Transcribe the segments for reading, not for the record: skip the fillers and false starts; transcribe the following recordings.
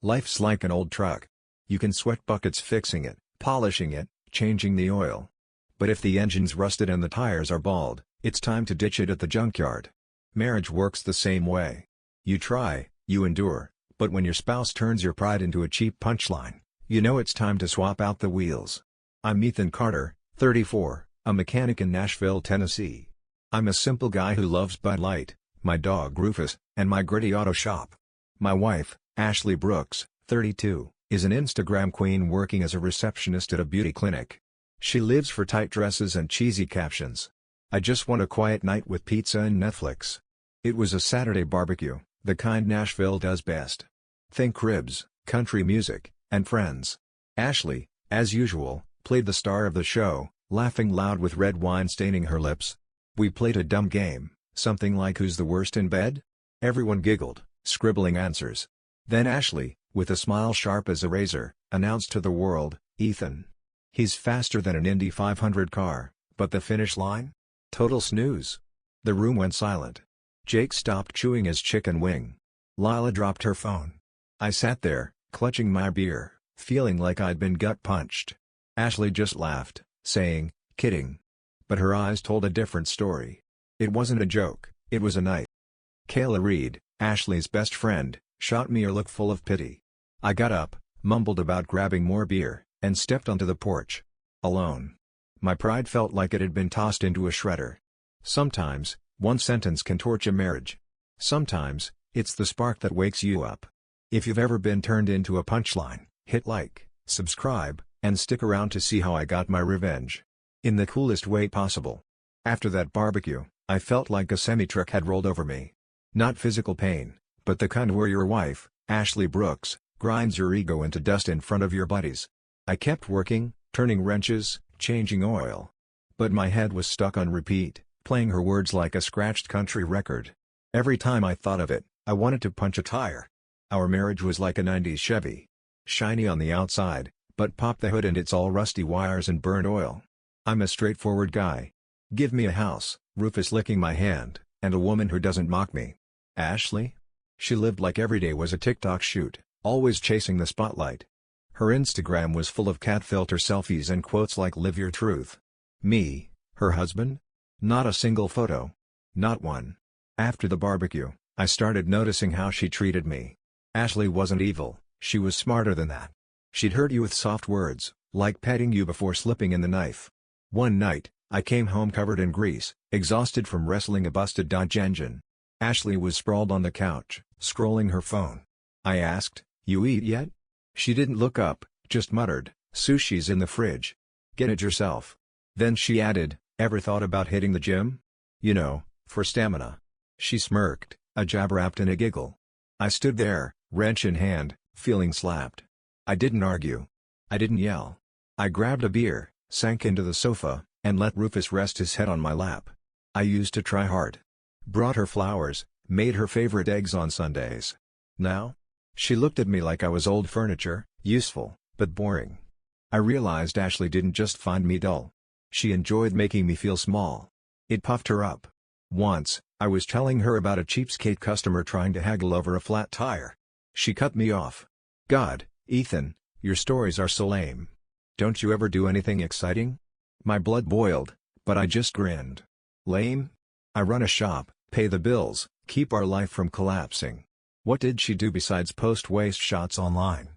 Life's like an old truck. You can sweat buckets fixing it, polishing it, changing the oil. But if the engine's rusted and the tires are bald, it's time to ditch it at the junkyard. Marriage works the same way. You try, you endure, but when your spouse turns your pride into a cheap punchline, you know it's time to swap out the wheels. I'm Ethan Carter, 34, a mechanic in Nashville, Tennessee. I'm a simple guy who loves Bud Light, my dog Rufus, and my gritty auto shop. My wife, Ashley Brooks, 32, is an Instagram queen working as a receptionist at a beauty clinic. She lives for tight dresses and cheesy captions. I just want a quiet night with pizza and Netflix. It was a Saturday barbecue, the kind Nashville does best. Think ribs, country music, and friends. Ashley, as usual, played the star of the show, laughing loud with red wine staining her lips. We played a dumb game, something like Who's the Worst in Bed? Everyone giggled, scribbling answers. Then Ashley, with a smile sharp as a razor, announced to the world, "Ethan. He's faster than an Indy 500 car, but the finish line? Total snooze." The room went silent. Jake stopped chewing his chicken wing. Lila dropped her phone. I sat there, clutching my beer, feeling like I'd been gut-punched. Ashley just laughed, saying, "Kidding." But her eyes told a different story. It wasn't a joke, it was a knife. Kayla Reed, Ashley's best friend, shot me a look full of pity. I got up, mumbled about grabbing more beer, and stepped onto the porch. Alone. My pride felt like it had been tossed into a shredder. Sometimes, one sentence can torch a marriage. Sometimes, it's the spark that wakes you up. If you've ever been turned into a punchline, hit like, subscribe, and stick around to see how I got my revenge. In the coolest way possible. After that barbecue, I felt like a semi-truck had rolled over me. Not physical pain, but the kind where your wife, Ashley Brooks, grinds your ego into dust in front of your buddies. I kept working, turning wrenches, changing oil. But my head was stuck on repeat, playing her words like a scratched country record. Every time I thought of it, I wanted to punch a tire. Our marriage was like a 90s Chevy. Shiny on the outside, but pop the hood and it's all rusty wires and burnt oil. I'm a straightforward guy. Give me a house, Rufus licking my hand, and a woman who doesn't mock me. Ashley? She lived like every day was a TikTok shoot, always chasing the spotlight. Her Instagram was full of cat filter selfies and quotes like "Live your truth." Me, her husband? Not a single photo. Not one. After the barbecue, I started noticing how she treated me. Ashley wasn't evil, she was smarter than that. She'd hurt you with soft words, like petting you before slipping in the knife. One night, I came home covered in grease, exhausted from wrestling a busted Dodge engine. Ashley was sprawled on the couch, scrolling her phone. I asked, "You eat yet?" She didn't look up, just muttered, "Sushi's in the fridge. Get it yourself." Then she added, "Ever thought about hitting the gym? You know, for stamina." She smirked, a jab wrapped in a giggle. I stood there, wrench in hand, feeling slapped. I didn't argue. I didn't yell. I grabbed a beer, sank into the sofa, and let Rufus rest his head on my lap. I used to try hard. Brought her flowers, made her favorite eggs on Sundays. Now? She looked at me like I was old furniture, useful, but boring. I realized Ashley didn't just find me dull. She enjoyed making me feel small. It puffed her up. Once, I was telling her about a cheapskate customer trying to haggle over a flat tire. She cut me off. "God, Ethan, your stories are so lame. Don't you ever do anything exciting?" My blood boiled, but I just grinned. Lame? I run a shop, pay the bills, keep our life from collapsing. What did she do besides post waist shots online?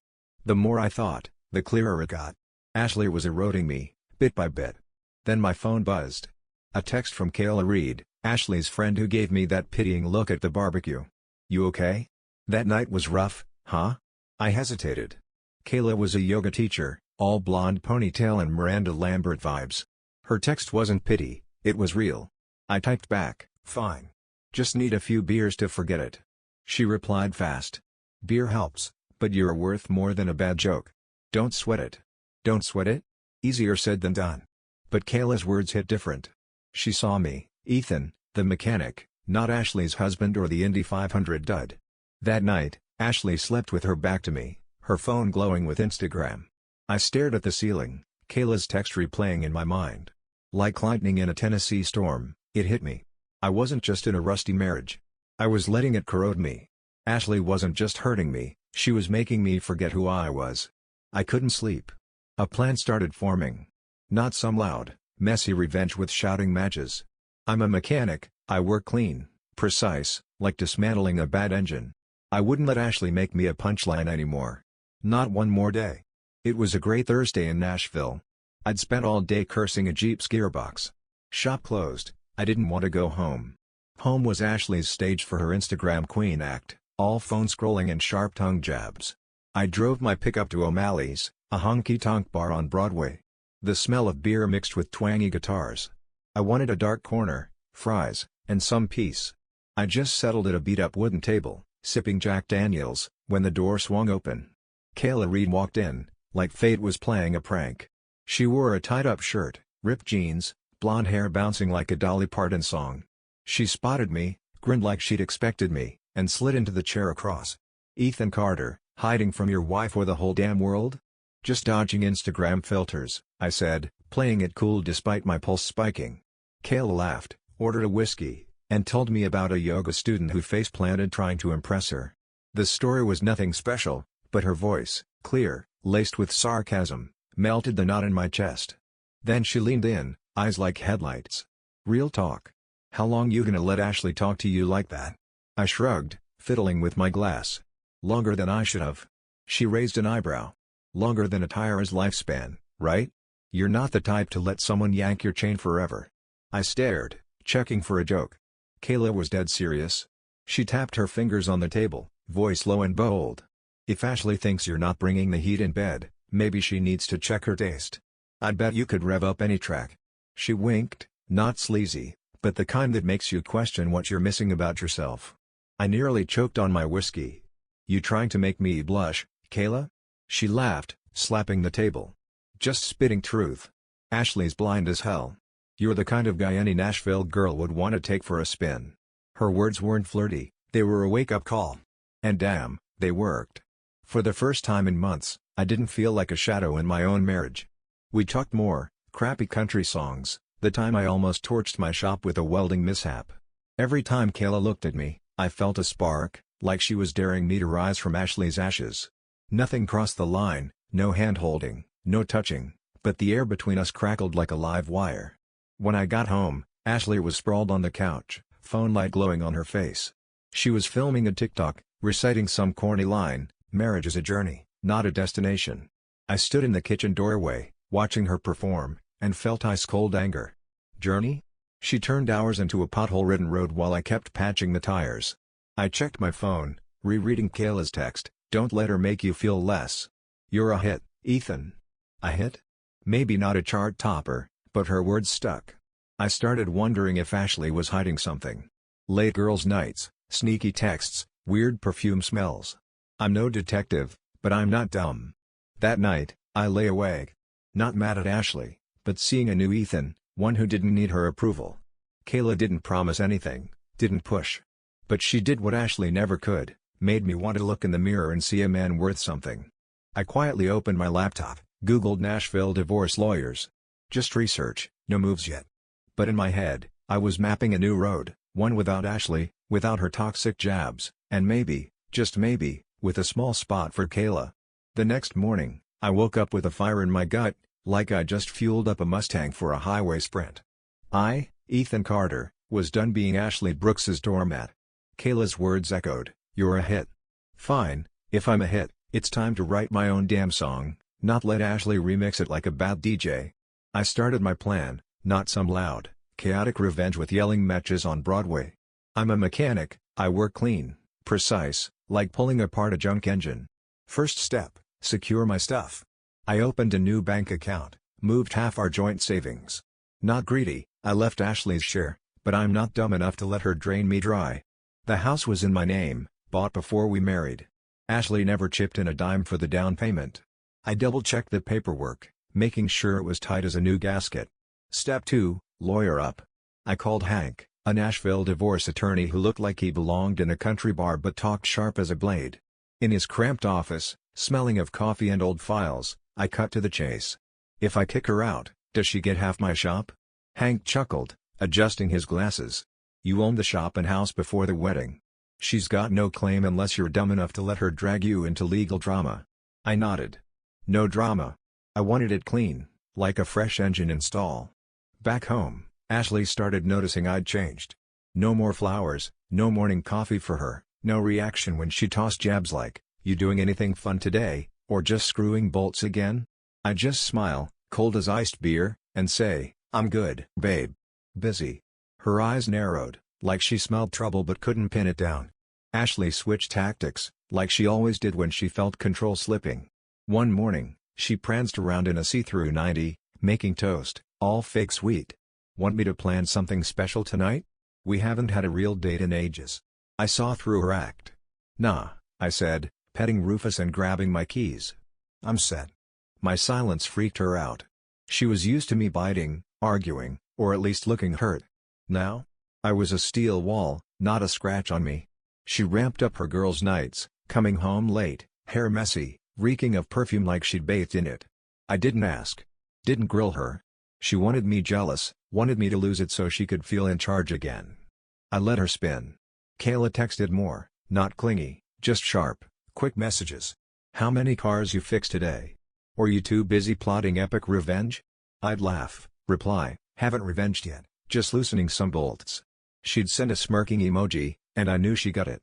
The more I thought, the clearer it got. Ashley was eroding me, bit by bit. Then my phone buzzed. A text from Kayla Reed, Ashley's friend who gave me that pitying look at the barbecue. "You okay? That night was rough, huh?" I hesitated. Kayla was a yoga teacher, all blonde ponytail and Miranda Lambert vibes. Her text wasn't pity, it was real. I typed back, "Fine. Just need a few beers to forget it." She replied fast. "Beer helps, but you're worth more than a bad joke. Don't sweat it." Don't sweat it? Easier said than done. But Kayla's words hit different. She saw me, Ethan, the mechanic, not Ashley's husband or the Indy 500 dud. That night, Ashley slept with her back to me, her phone glowing with Instagram. I stared at the ceiling, Kayla's text replaying in my mind. Like lightning in a Tennessee storm, it hit me. I wasn't just in a rusty marriage. I was letting it corrode me. Ashley wasn't just hurting me, She was making me forget who I was. I couldn't sleep. A plan started forming. Not some loud, messy revenge with shouting matches. I'm a mechanic, I work clean, precise, like dismantling a bad engine. I wouldn't let Ashley make me a punchline anymore. Not one more day. It was a great Thursday in Nashville. I'd spent all day cursing a Jeep's gearbox. Shop closed, I didn't want to go home. Home was Ashley's stage for her Instagram queen act, all phone scrolling and sharp tongue jabs. I drove my pickup to O'Malley's, a honky-tonk bar on Broadway. The smell of beer mixed with twangy guitars. I wanted a dark corner, fries, and some peace. I just settled at a beat-up wooden table, sipping Jack Daniels, when the door swung open. Kayla Reed walked in, like fate was playing a prank. She wore a tied-up shirt, ripped jeans, blonde hair bouncing like a Dolly Parton song. She spotted me, grinned like she'd expected me, and slid into the chair across. "Ethan Carter, hiding from your wife or the whole damn world?" "Just dodging Instagram filters," I said, playing it cool despite my pulse spiking. Kayla laughed, ordered a whiskey, and told me about a yoga student who face-planted trying to impress her. The story was nothing special, but her voice, clear, laced with sarcasm, melted the knot in my chest. Then she leaned in, eyes like headlights. "Real talk. How long you gonna let Ashley talk to you like that?" I shrugged, fiddling with my glass. "Longer than I should have." She raised an eyebrow. "Longer than a tire's lifespan, right? You're not the type to let someone yank your chain forever." I stared, checking for a joke. Kayla was dead serious. She tapped her fingers on the table, voice low and bold. "If Ashley thinks you're not bringing the heat in bed, maybe she needs to check her taste. I'd bet you could rev up any track." She winked, not sleazy, but the kind that makes you question what you're missing about yourself. I nearly choked on my whiskey. "You trying to make me blush, Kayla?" She laughed, slapping the table. "Just spitting truth. Ashley's blind as hell. You're the kind of guy any Nashville girl would want to take for a spin." Her words weren't flirty, they were a wake-up call. And damn, they worked. For the first time in months, I didn't feel like a shadow in my own marriage. We talked more, crappy country songs, the time I almost torched my shop with a welding mishap. Every time Kayla looked at me, I felt a spark, like she was daring me to rise from Ashley's ashes. Nothing crossed the line, no hand-holding, no touching, but the air between us crackled like a live wire. When I got home, Ashley was sprawled on the couch, phone light glowing on her face. She was filming a TikTok, reciting some corny line, "Marriage is a journey, not a destination." I stood in the kitchen doorway, watching her perform, and felt ice-cold anger. Journey? She turned ours into a pothole-ridden road while I kept patching the tires. I checked my phone, rereading Kayla's text, "Don't let her make you feel less. You're a hit, Ethan." A hit? Maybe not a chart topper, but her words stuck. I started wondering if Ashley was hiding something. Late girls' nights, sneaky texts, weird perfume smells. I'm no detective, but I'm not dumb. That night, I lay awake. Not mad at Ashley, but seeing a new Ethan, one who didn't need her approval. Kayla didn't promise anything, didn't push. But she did what Ashley never could, made me want to look in the mirror and see a man worth something. I quietly opened my laptop, Googled Nashville divorce lawyers. Just research, no moves yet. But in my head, I was mapping a new road, one without Ashley, without her toxic jabs, and maybe, just maybe, with a small spot for Kayla. The next morning, I woke up with a fire in my gut, like I just fueled up a Mustang for a highway sprint. I, Ethan Carter, was done being Ashley Brooks's doormat. Kayla's words echoed, "You're a hit." Fine, if I'm a hit, it's time to write my own damn song, not let Ashley remix it like a bad DJ. I started my plan, not some loud, chaotic revenge with yelling matches on Broadway. I'm a mechanic, I work clean, precise, like pulling apart a junk engine. First step, secure my stuff. I opened a new bank account, moved half our joint savings. Not greedy, I left Ashley's share, but I'm not dumb enough to let her drain me dry. The house was in my name, bought before we married. Ashley never chipped in a dime for the down payment. I double-checked the paperwork, making sure it was tight as a new gasket. Step 2, lawyer up. I called Hank, a Nashville divorce attorney who looked like he belonged in a country bar but talked sharp as a blade. In his cramped office, smelling of coffee and old files, I cut to the chase. "If I kick her out, does she get half my shop?" Hank chuckled, adjusting his glasses. "You owned the shop and house before the wedding. She's got no claim unless you're dumb enough to let her drag you into legal drama. I nodded. No drama. I wanted it clean, like a fresh engine install. Back home, Ashley started noticing I'd changed. No more flowers, no morning coffee for her, no reaction when she tossed jabs like, "You doing anything fun today, or just screwing bolts again?" I'd just smile, cold as iced beer, and say, "I'm good, babe. Busy." Her eyes narrowed, like she smelled trouble but couldn't pin it down. Ashley switched tactics, like she always did when she felt control slipping. One morning, she pranced around in a see-through 90, making toast, all fake sweet. "Want me to plan something special tonight? We haven't had a real date in ages." I saw through her act. "Nah," I said, petting Rufus and grabbing my keys. "I'm set." My silence freaked her out. She was used to me biting, arguing, or at least looking hurt. Now? I was a steel wall, not a scratch on me. She ramped up her girls' nights, coming home late, hair messy, reeking of perfume like she'd bathed in it. I didn't ask. Didn't grill her. She wanted me jealous, wanted me to lose it so she could feel in charge again. I let her spin. Kayla texted more, not clingy, just sharp, quick messages. "How many cars you fixed today? Or you too busy plotting epic revenge?" I'd laugh, reply, "Haven't revenged yet, just loosening some bolts." She'd send a smirking emoji, and I knew she got it.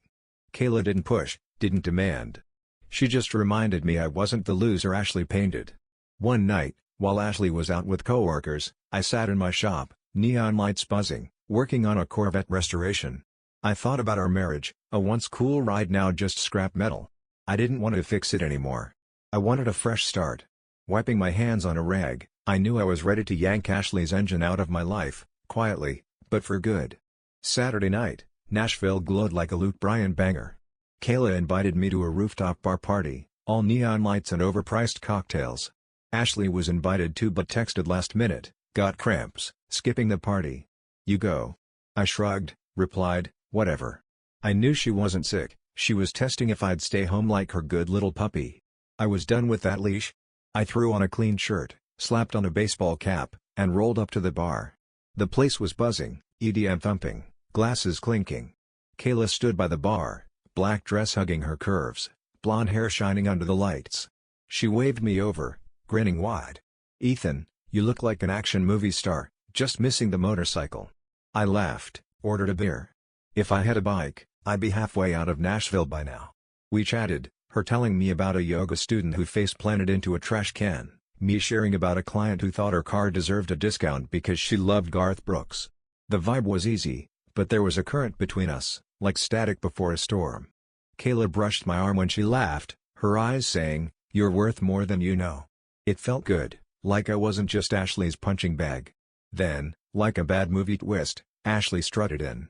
Kayla didn't push, didn't demand. She just reminded me I wasn't the loser Ashley painted. One night, while Ashley was out with coworkers, I sat in my shop, neon lights buzzing, working on a Corvette restoration. I thought about our marriage, a once cool ride now just scrap metal. I didn't want to fix it anymore. I wanted a fresh start. Wiping my hands on a rag, I knew I was ready to yank Ashley's engine out of my life, quietly, but for good. Saturday night, Nashville glowed like a Luke Bryan banger. Kayla invited me to a rooftop bar party, all neon lights and overpriced cocktails. Ashley was invited too but texted last minute, "Got cramps, skipping the party." "You go." I shrugged, replied, "Whatever." I knew she wasn't sick, she was testing if I'd stay home like her good little puppy. I was done with that leash. I threw on a clean shirt, slapped on a baseball cap, and rolled up to the bar. The place was buzzing, EDM thumping, glasses clinking. Kayla stood by the bar, black dress hugging her curves, blonde hair shining under the lights. She waved me over, grinning wide. "Ethan, you look like an action movie star, just missing the motorcycle." I laughed, ordered a beer. If I had a bike, I'd be halfway out of Nashville by now. We chatted, her telling me about a yoga student who face-planted into a trash can, me sharing about a client who thought her car deserved a discount because she loved Garth Brooks. The vibe was easy, but there was a current between us, like static before a storm. Kayla brushed my arm when she laughed, her eyes saying, "You're worth more than you know." It felt good, like I wasn't just Ashley's punching bag. Then, like a bad movie twist, Ashley strutted in.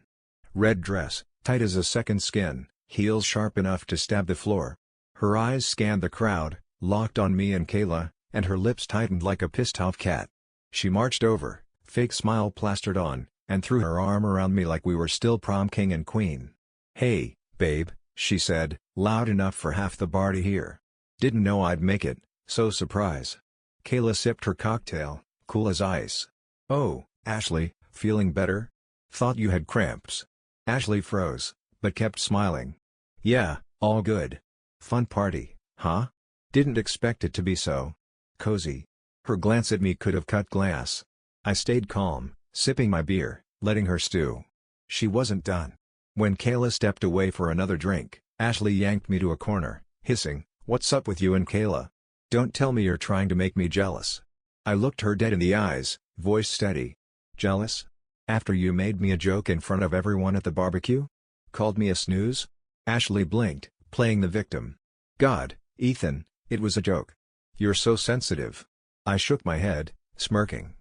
Red dress, tight as a second skin, heels sharp enough to stab the floor. Her eyes scanned the crowd, locked on me and Kayla, and her lips tightened like a pissed-off cat. She marched over, fake smile plastered on, and threw her arm around me like we were still prom king and queen. "Hey, babe," she said, loud enough for half the bar to hear. Didn't know I'd make it, so surprise. Kayla sipped her cocktail, cool as ice. "Oh, Ashley, feeling better? Thought you had cramps." Ashley froze, but kept smiling. "Yeah, all good. Fun party, huh? Didn't expect it to be so cozy." Her glance at me could have cut glass. I stayed calm, sipping my beer, letting her stew. She wasn't done. When Kayla stepped away for another drink, Ashley yanked me to a corner, hissing, "What's up with you and Kayla? Don't tell me you're trying to make me jealous." I looked her dead in the eyes, voice steady. "Jealous? After you made me a joke in front of everyone at the barbecue? Called me a snooze?" Ashley blinked, playing the victim. "God, Ethan, it was a joke. You're so sensitive." I shook my head, smirking.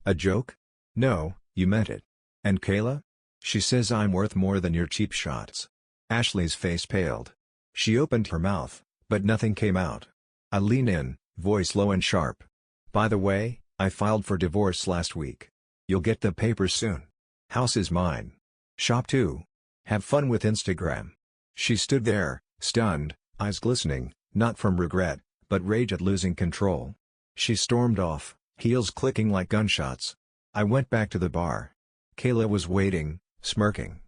"A joke? No, you meant it. And Kayla? She says I'm worth more than your cheap shots." Ashley's face paled. She opened her mouth, but nothing came out. I leaned in, voice low and sharp. "By the way, I filed for divorce last week. You'll get the papers soon. House is mine. Shop too. Have fun with Instagram." She stood there, stunned, eyes glistening, not from regret, but rage at losing control. She stormed off, heels clicking like gunshots. I went back to the bar. Kayla was waiting, smirking.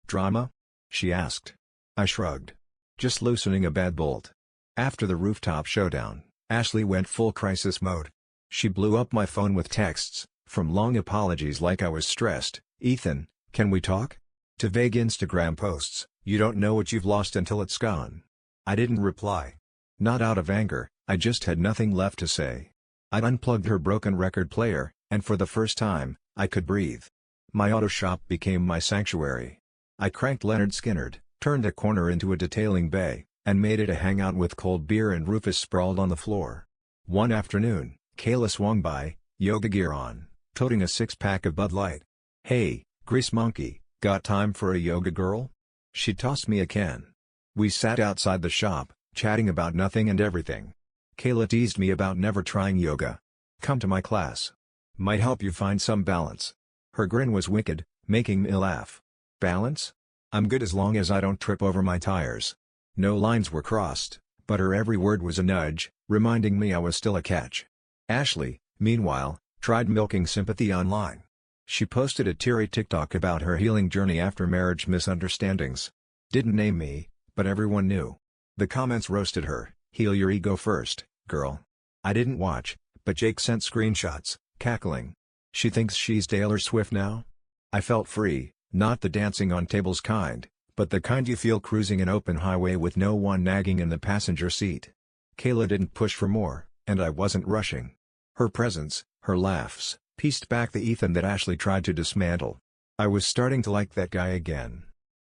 "Drama?" she asked. I shrugged. Just loosening a bad bolt. After the rooftop showdown, Ashley went full crisis mode. She blew up my phone with texts, from long apologies like I was stressed, "Ethan, can we talk?" to vague Instagram posts, "You don't know what you've lost until it's gone." I didn't reply. Not out of anger, I just had nothing left to say. I'd unplugged her broken record player, and for the first time, I could breathe. My auto shop became my sanctuary. I cranked Leonard Skinnerd, turned a corner into a detailing bay, and made it a hangout with cold beer and Rufus sprawled on the floor. One afternoon, Kayla swung by, yoga gear on, toting a six-pack of Bud Light. "Hey, grease monkey, got time for a yoga girl?" She tossed me a can. We sat outside the shop, chatting about nothing and everything. Kayla teased me about never trying yoga. "Come to my class. Might help you find some balance." Her grin was wicked, making me laugh. Balance? I'm good as long as I don't trip over my tires. No lines were crossed, but her every word was a nudge, reminding me I was still a catch. Ashley, meanwhile, tried milking sympathy online. She posted a teary TikTok about her healing journey after marriage misunderstandings. Didn't name me, but everyone knew. The comments roasted her, "Heal your ego first, girl." I didn't watch, but Jake sent screenshots, cackling. She thinks she's Taylor Swift now? I felt free, not the dancing on tables kind, but the kind you feel cruising an open highway with no one nagging in the passenger seat. Kayla didn't push for more, and I wasn't rushing. Her presence, her laughs, pieced back the Ethan that Ashley tried to dismantle. I was starting to like that guy again.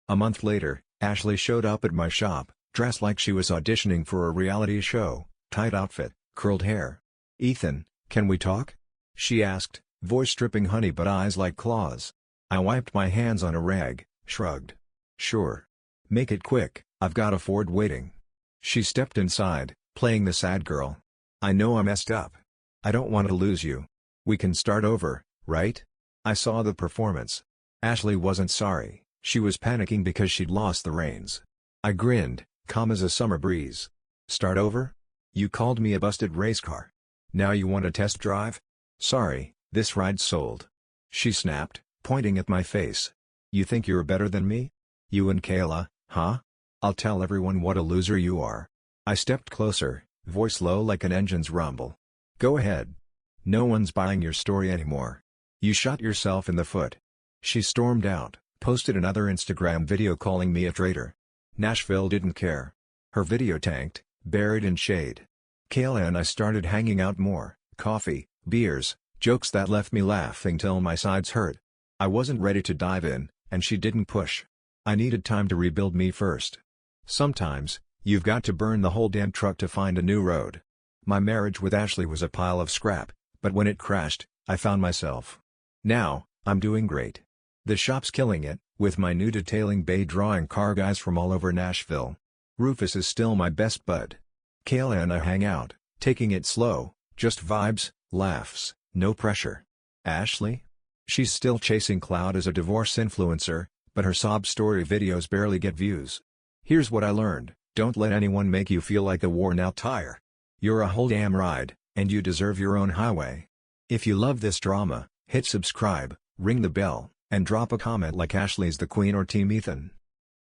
A month later, Ashley showed up at my shop, dressed like she was auditioning for a reality show, tight outfit, curled hair. "Ethan, can we talk?" she asked, voice dripping honey but eyes like claws. I wiped my hands on a rag, shrugged. "Sure. Make it quick, I've got a Ford waiting." She stepped inside, playing the sad girl. "I know I messed up. I don't want to lose you. We can start over, right?" I saw the performance. Ashley wasn't sorry, she was panicking because she'd lost the reins. I grinned, calm as a summer breeze. "Start over? You called me a busted race car. Now you want a test drive? Sorry, this ride's sold." She snapped, pointing at my face. "You think you're better than me? You and Kayla, huh? I'll tell everyone what a loser you are." I stepped closer, voice low like an engine's rumble. "Go ahead. No one's buying your story anymore. You shot yourself in the foot." She stormed out, posted another Instagram video calling me a traitor. Nashville didn't care. Her video tanked, buried in shade. Kayla and I started hanging out more, coffee, beers, jokes that left me laughing till my sides hurt. I wasn't ready to dive in, and she didn't push. I needed time to rebuild me first. Sometimes, you've got to burn the whole damn truck to find a new road. My marriage with Ashley was a pile of scrap, but when it crashed, I found myself. Now, I'm doing great. The shop's killing it, with my new detailing bay drawing car guys from all over Nashville. Rufus is still my best bud. Kayla and I hang out, taking it slow, just vibes, laughs, no pressure. Ashley? She's still chasing clout as a divorce influencer, but her sob story videos barely get views. Here's what I learned: don't let anyone make you feel like a worn-out tire. You're a whole damn ride, and you deserve your own highway. If you love this drama, hit subscribe, ring the bell, and drop a comment like Ashley's the queen or Team Ethan.